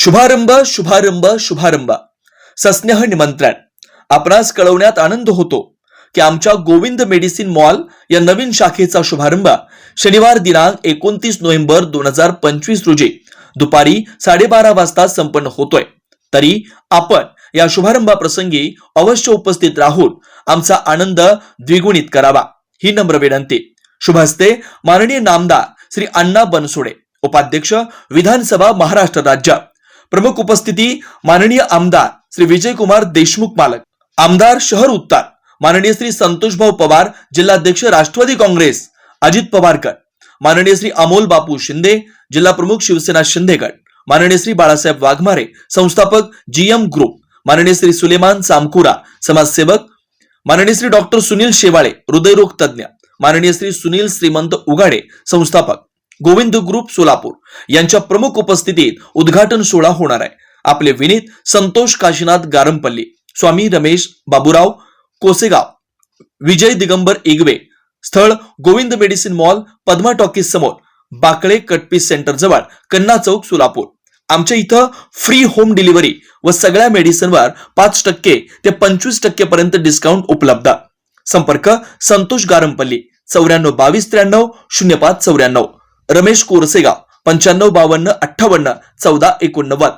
शुभारंभ शुभारंभ शुभारंभ सस्नेह निमंत्रण आपणास कळवण्यात आनंद होतो की आमच्या गोविंद मेडिसिन मॉल या नवीन शाखेचा शुभारंभ शनिवार दिनांक 29 नोव्हेंबर 2025 रोजी दुपारी 12:30 वाजता संपन्न होतोय। तरी आपण या शुभारंभाप्रसंगी अवश्य उपस्थित राहून आमचा आनंद द्विगुणित करावा ही नम्र विनंती। शुभ हस्ते माननीय नामदार श्री अण्णा बनसोडे, उपाध्यक्ष विधानसभा महाराष्ट्र राज्य। प्रमुख उपस्थिती माननीय आमदार श्री विजयकुमार देशमुख मालक, आमदार शहर उत्तर माननीय श्री संतोष भाऊ पवार, जिल्हाध्यक्ष राष्ट्रवादी काँग्रेस अजित पवारकर, माननीय श्री अमोल बापू शिंदे, जिल्हा प्रमुख शिवसेना शिंदेगड, माननीय श्री बाळासाहेब वाघमारे, संस्थापक जीएम ग्रुप, माननीय श्री सुलेमान सामकुरा, समाजसेवक, माननीय श्री डॉक्टर सुनील शेवाळे, हृदयरोग तज्ञ, माननीय श्री सुनील श्रीमंत उगाडे, संस्थापक गोविंद ग्रुप सोलापूर यांच्या प्रमुख उपस्थितीत उद्घाटन सोहळा होणार आहे। आपले विनीत संतोष काशीनाथ गारमपल्ली, स्वामी रमेश बाबूराव कोसेगाव, विजय दिगंबर इगवे। स्थळ Govind medicine mall, Padma talkies समोर, बाकळे कटपीस सेंटर जवळ, कन्ना चौक, सोलापूर। आमच्या इथं फ्री होम डिलिव्हरी व सगळ्या मेडिसिनवर 5% ते 25% पर्यंत डिस्काउंट उपलब्ध। संपर्क संतोष गारमपल्ली 942293 0594, रमेश कोरसेगाव 955258 1489।